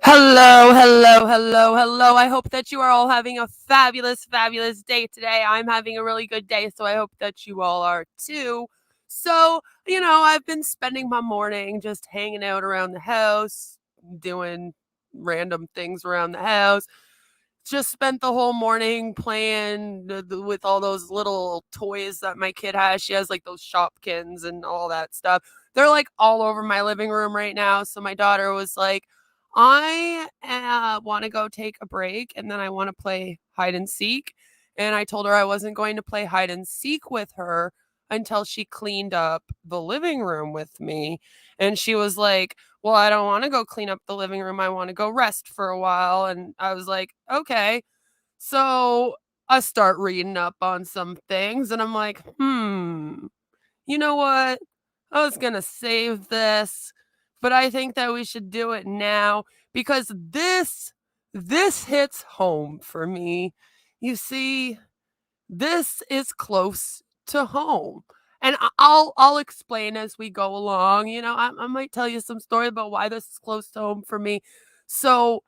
Hello, hello, hello, hello. I hope that you are all having a fabulous, fabulous day today. I'm having a really good day, so I hope that you all are too. So, I've been spending my morning just hanging out around the house, doing random things around the house. Just spent the whole morning playing with all those little toys that my kid has. She has like those Shopkins and all that stuff. They're like all over my living room right now. So my daughter was like, I want to go take a break and then I want to play hide and seek. And I told her I wasn't going to play hide and seek with her until she cleaned up the living room with me. And she was like, well, I don't want to go clean up the living room. I want to go rest for a while. And I was like, okay. So I start reading up on some things and I'm like, you know what? I was going to save this, but I think that we should do it now because this hits home for me. You see, this is close to home. And I'll explain as we go along. I might tell you some story about why this is close to home for me. So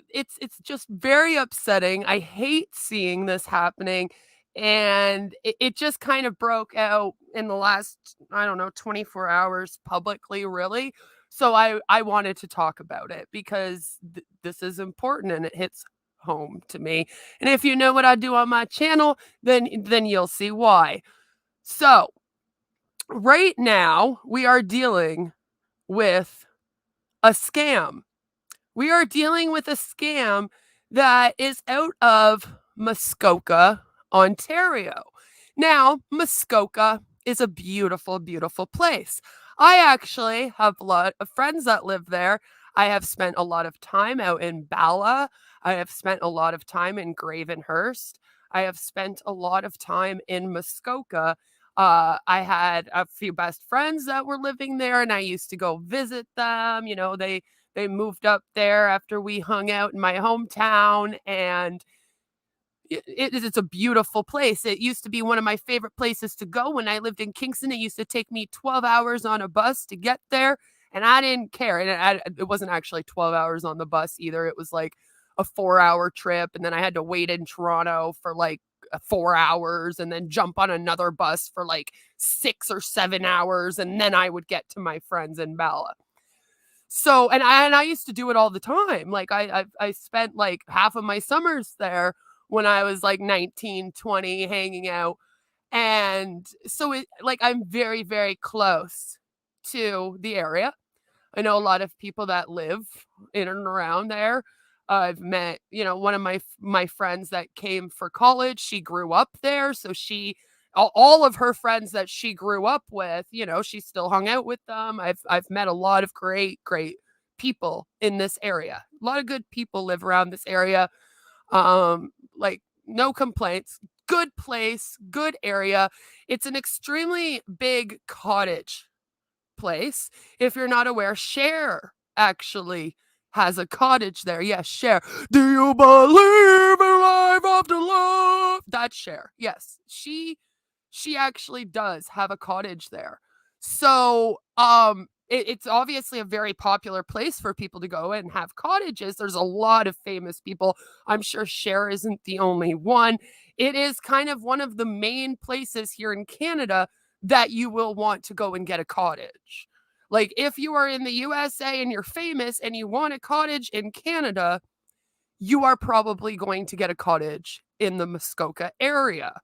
it's just very upsetting. I hate seeing this happening. And it just kind of broke out in the last, I don't know, 24 hours publicly, really. So I wanted to talk about it because this is important and it hits home to me. And if you know what I do on my channel, then you'll see why. So, right now we are dealing with a scam. We are dealing with a scam that is out of Muskoka, Ontario. Now, Muskoka is a beautiful, beautiful place. I actually have a lot of friends that live there. I have spent a lot of time out in Bala. I have spent a lot of time in Gravenhurst. I have spent a lot of time in Muskoka. I had a few best friends that were living there, and I used to go visit them. They moved up there after we hung out in my hometown, and it's a beautiful place. It used to be one of my favorite places to go when I lived in Kingston. It used to take me 12 hours on a bus to get there, and I didn't care. And it wasn't actually 12 hours on the bus either. It was like a 4-hour trip, and then I had to wait in Toronto for like 4 hours and then jump on another bus for like 6 or 7 hours, and then I would get to my friends in Bala. So, and I used to do it all the time. Like I spent like half of my summers there when I was like 19, 20, hanging out. And so I'm very, very close to the area. I know a lot of people that live in and around there. I've met, one of my friends that came for college, she grew up there, so all of her friends that she grew up with, she still hung out with them. I've met a lot of great people in this area. A lot of good people live around this area. Like no complaints. Good place, good area. It's an extremely big cottage place. If you're not aware, Cher actually has a cottage there. Yes, Cher. Do you believe in life after love? That's Cher. Yes, she actually does have a cottage there. So, it's obviously a very popular place for people to go and have cottages. There's a lot of famous people. I'm sure Cher isn't the only one. It is kind of one of the main places here in Canada that you will want to go and get a cottage. Like if you are in the USA and you're famous and you want a cottage in Canada, you are probably going to get a cottage in the Muskoka area.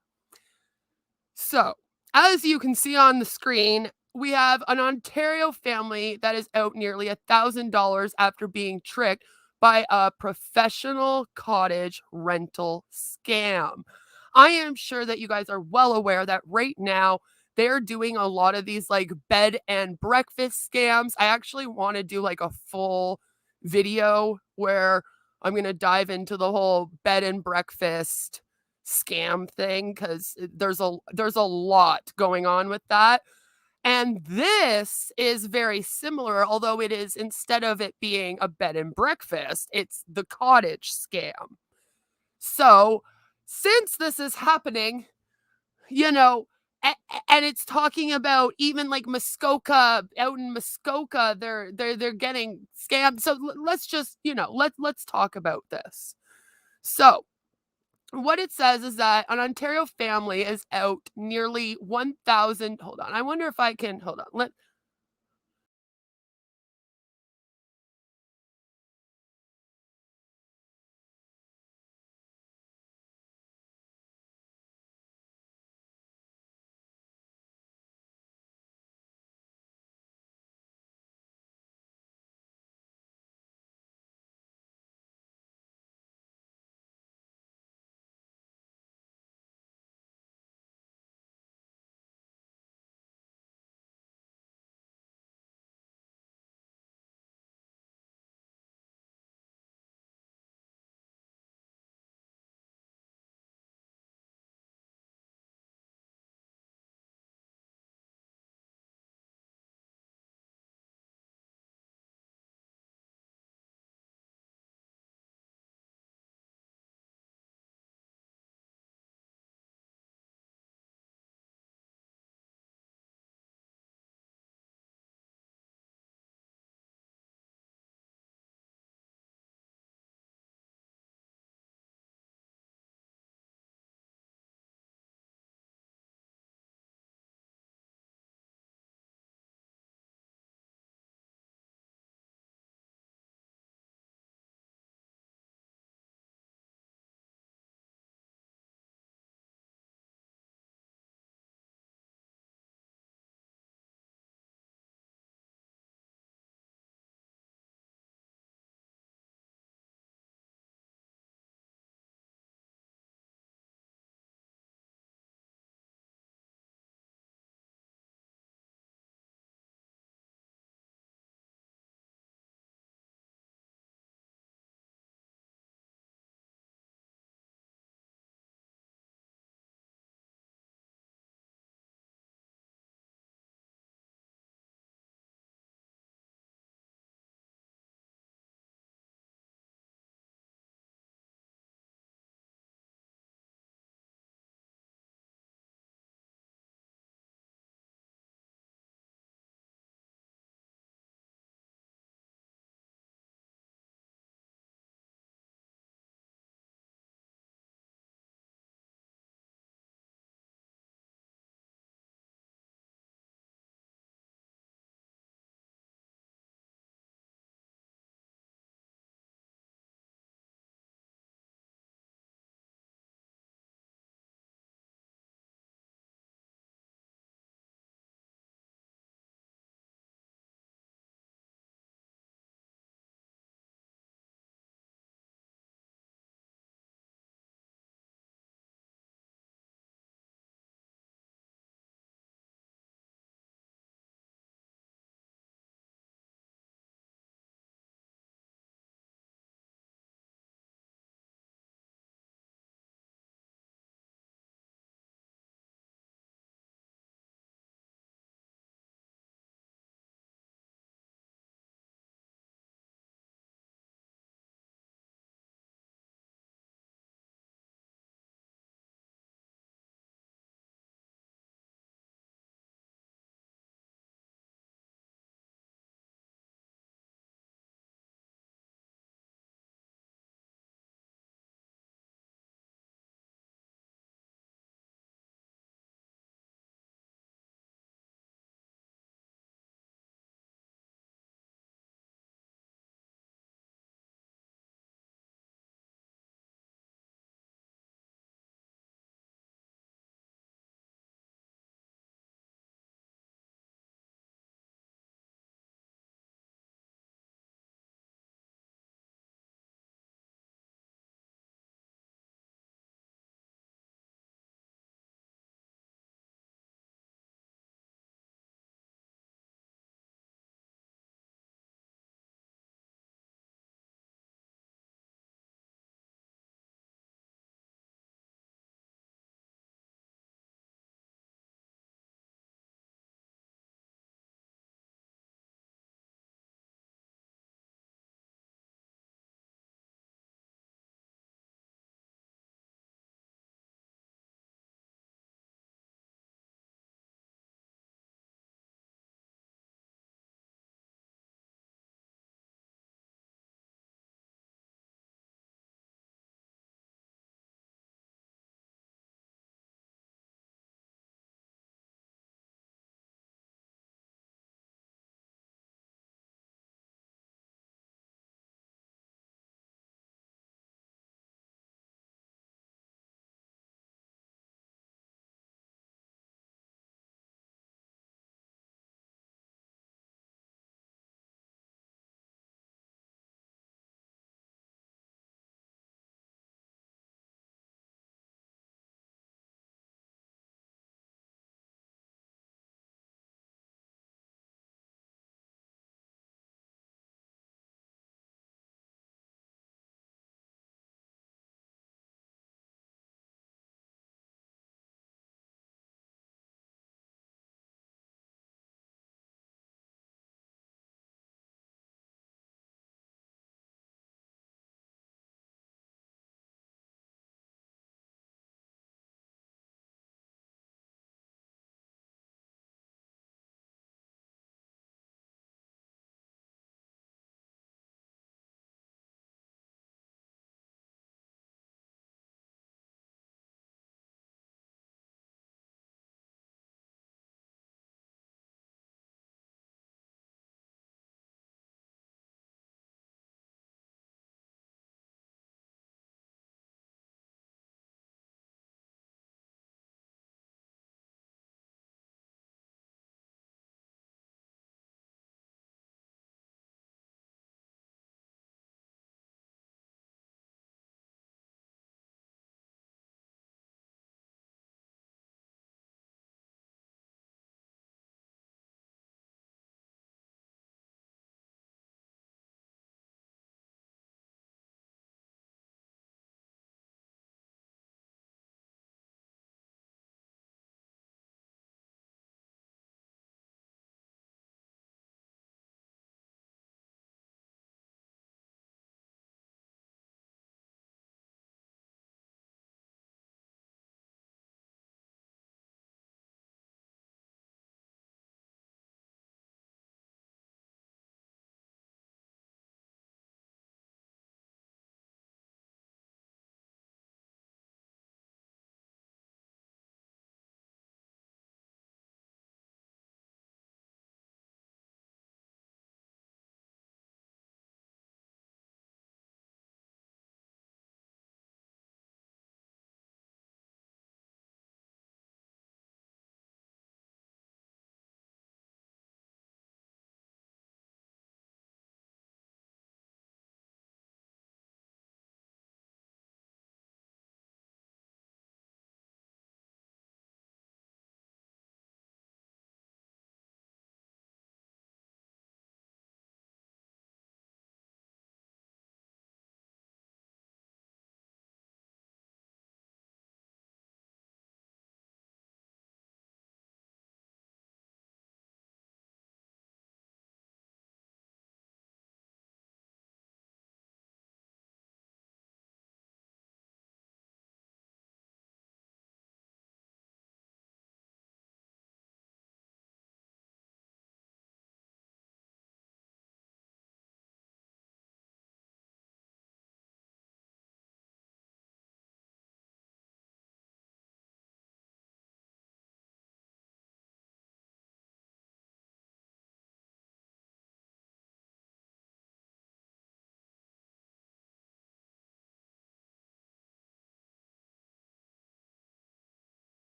So, as you can see on the screen, we have an Ontario family that is out nearly $1,000 after being tricked by a professional cottage rental scam. I am sure that you guys are well aware that right now they're doing a lot of these like bed and breakfast scams. I actually want to do like a full video where I'm going to dive into the whole bed and breakfast scam thing because there's a lot going on with that. And this is very similar, although it is instead of it being a bed and breakfast, it's the cottage scam. So, since this is happening, you know, and it's talking about even like Muskoka, out in Muskoka, they're getting scammed. So let's just, let's talk about this. So, what it says is that an Ontario family is out nearly 1,000. Hold on. I wonder if I can. Hold on.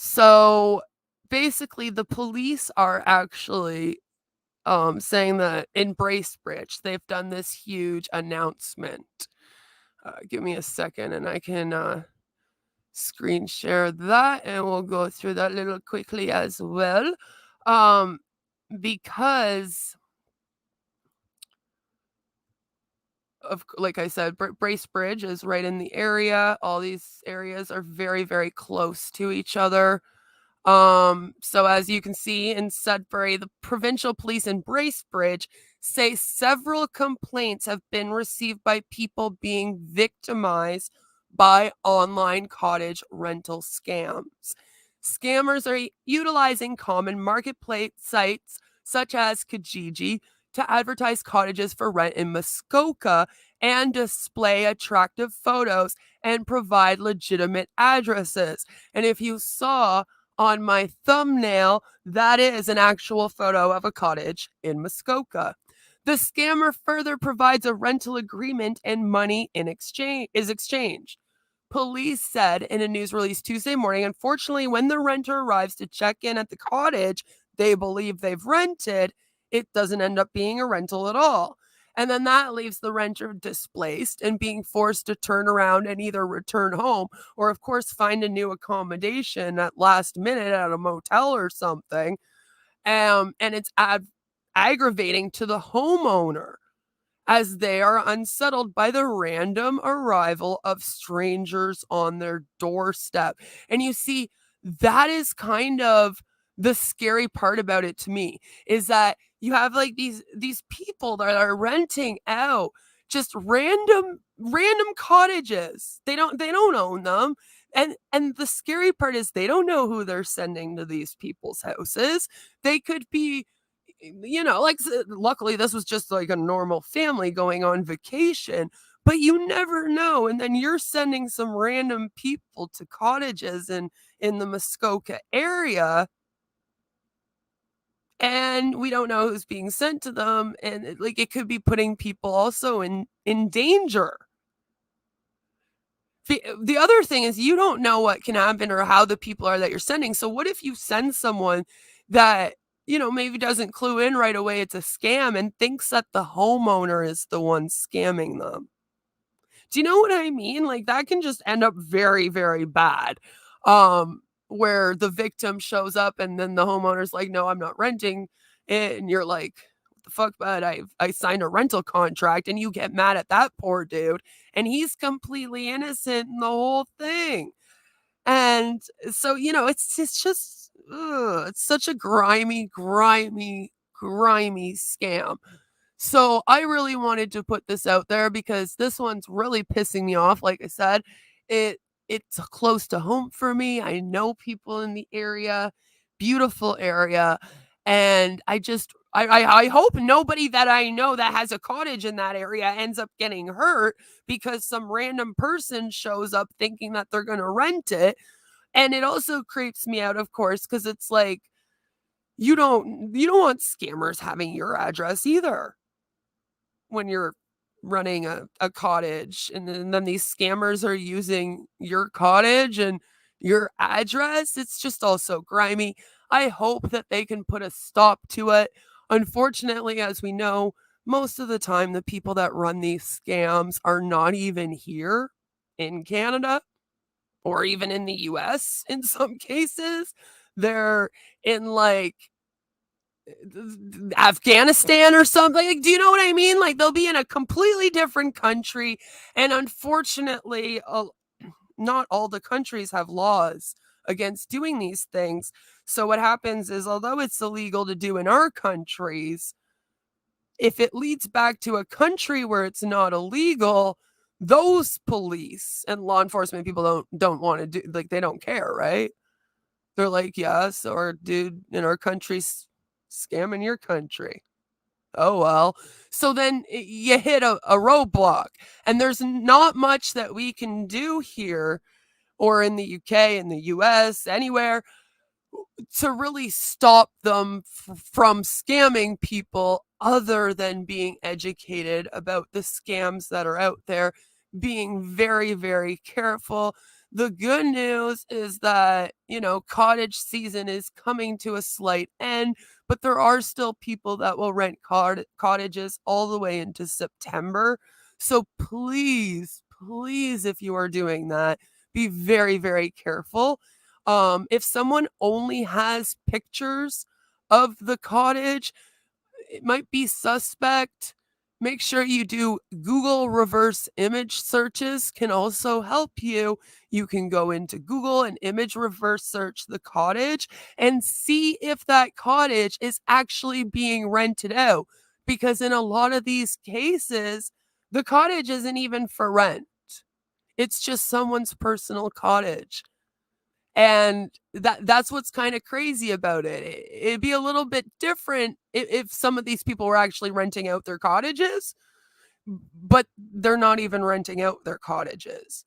So basically, the police are actually saying that in Bracebridge, they've done this huge announcement. Give me a second and I can screen share that and we'll go through that a little quickly as well. Um, because of like I said, Bracebridge is right in the area. All these areas are very, very close to each other. So as you can see in Sudbury, the provincial police in Bracebridge say several complaints have been received by people being victimized by online cottage rental scams. Scammers are utilizing common marketplace sites such as Kijiji to advertise cottages for rent in Muskoka and display attractive photos and provide legitimate addresses. And if you saw on my thumbnail, that is an actual photo of a cottage in Muskoka. The scammer further provides a rental agreement and money is exchanged. Police said in a news release Tuesday morning, unfortunately, when the renter arrives to check in at the cottage they believe they've rented, it doesn't end up being a rental at all. And then that leaves the renter displaced and being forced to turn around and either return home or, of course, find a new accommodation at last minute at a motel or something. And it's aggravating to the homeowner as they are unsettled by the random arrival of strangers on their doorstep. And you see, that is kind of the scary part about it to me, is that you have like these people that are renting out just random cottages. They don't own them. And the scary part is they don't know who they're sending to these people's houses. They could be, like, luckily this was just like a normal family going on vacation, but you never know. And then you're sending some random people to cottages in the Muskoka area, and we don't know who's being sent to them, and it could be putting people also in danger. The other thing is you don't know what can happen or how the people are that you're sending. So what if you send someone that, maybe doesn't clue in right away it's a scam and thinks that the homeowner is the one scamming them? Do you know what I mean? Like, that can just end up very, very bad. Where the victim shows up and then the homeowner's like, "No, I'm not renting it." And you're like, "What the fuck, bud? I signed a rental contract," and you get mad at that poor dude, and he's completely innocent in the whole thing. And so, it's just it's such a grimy scam. So I really wanted to put this out there because this one's really pissing me off. Like I said, it it's close to home for me. I know people in the area, beautiful area, and I hope nobody that I know that has a cottage in that area ends up getting hurt because some random person shows up thinking that they're going to rent it. And it also creeps me out, of course, because it's like you don't want scammers having your address either when you're running a cottage, and then these scammers are using your cottage and your address. It's just all so grimy. I hope that they can put a stop to it. Unfortunately, as we know, most of the time the people that run these scams are not even here in Canada or even in the US in some cases. They're in like Afghanistan or something. Like, do you know what I mean? Like, they'll be in a completely different country. And unfortunately, not all the countries have laws against doing these things. So what happens is, although it's illegal to do in our countries, if it leads back to a country where it's not illegal, those police and law enforcement people don't want to do, like, they don't care, right? They're like, yes, or dude in our country's scamming your country. Oh well. So then you hit a roadblock, and there's not much that we can do here or in the UK, in the US, anywhere to really stop them from scamming people other than being educated about the scams that are out there, being very, very careful. The good news is that, cottage season is coming to a slight end, but there are still people that will rent cottages all the way into September. So please, please, if you are doing that, be very, very careful. If someone only has pictures of the cottage, it might be suspect. Make sure you do Google reverse image searches can also help you. You can go into Google and image reverse search the cottage and see if that cottage is actually being rented out. Because in a lot of these cases, the cottage isn't even for rent. It's just someone's personal cottage. And that's what's kind of crazy about it. It'd be a little bit different if some of these people were actually renting out their cottages, but they're not even renting out their cottages.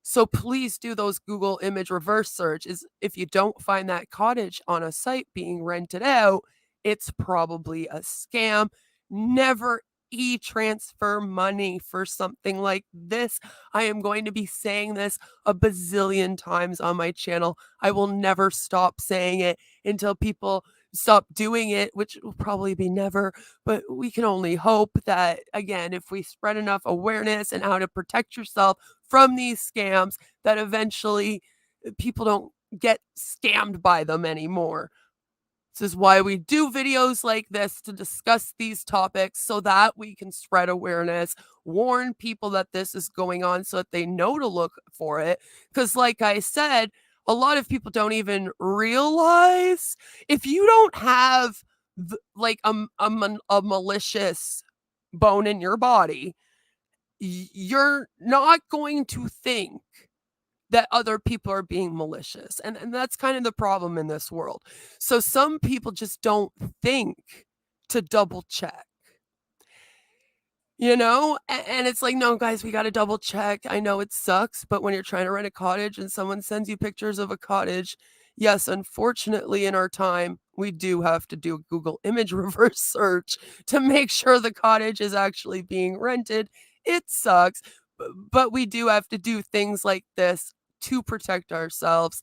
So please do those Google image reverse search. Is if you don't find that cottage on a site being rented out, it's probably a scam. Never e-transfer money for something like this. I am going to be saying this a bazillion times on my channel. I will never stop saying it until people stop doing it, which will probably be never, but we can only hope that, again, if we spread enough awareness and how to protect yourself from these scams, that eventually people don't get scammed by them anymore. This is why we do videos like this, to discuss these topics so that we can spread awareness, warn people that this is going on so that they know to look for it. Because, like I said, a lot of people don't even realize if you don't have a malicious bone in your body, you're not going to think that other people are being malicious. And that's kind of the problem in this world. So some people just don't think to double check. And it's like, no, guys, we got to double check. I know it sucks, but when you're trying to rent a cottage and someone sends you pictures of a cottage, yes, unfortunately, in our time, we do have to do a Google image reverse search to make sure the cottage is actually being rented. It sucks, but we do have to do things like this to protect ourselves.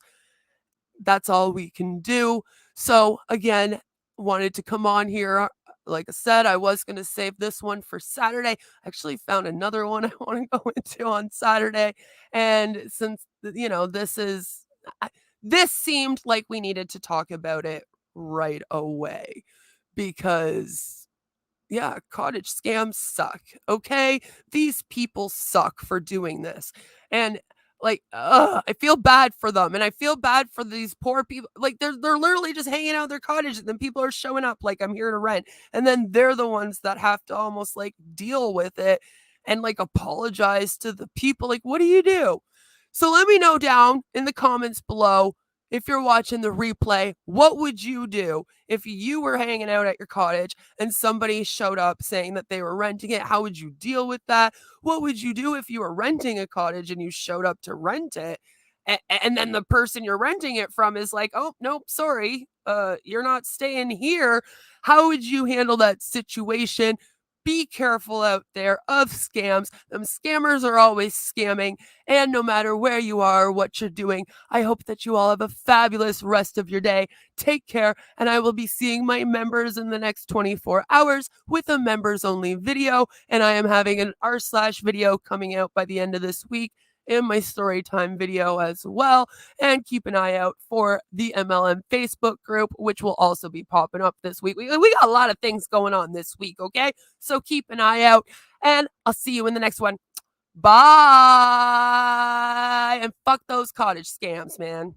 That's all we can do. So, again, wanted to come on here. Like I said, I was going to save this one for Saturday. I actually found another one I want to go into on Saturday. And since, this seemed like we needed to talk about it right away because, yeah, cottage scams suck. Okay. These people suck for doing this. And I feel bad for them, and I feel bad for these poor people. Like they're literally just hanging out in their cottage, and then people are showing up like, I'm here to rent, and then they're the ones that have to almost like deal with it and like apologize to the people. Like, what do you do? So let me know down in the comments below, if you're watching the replay, what would you do if you were hanging out at your cottage and somebody showed up saying that they were renting it? How would you deal with that? What would you do if you were renting a cottage and you showed up to rent it? And then the person you're renting it from is like, oh, nope, sorry, you're not staying here. How would you handle that situation? Be careful out there of scams. Them scammers are always scamming. And no matter where you are or what you're doing, I hope that you all have a fabulous rest of your day. Take care. And I will be seeing my members in the next 24 hours with a members only video. And I am having an r/video coming out by the end of this week in my story time video as well. And keep an eye out for the MLM Facebook group, which will also be popping up this week. We got a lot of things going on this week, okay? So keep an eye out, and I'll see you in the next one. Bye. And fuck those cottage scams, man.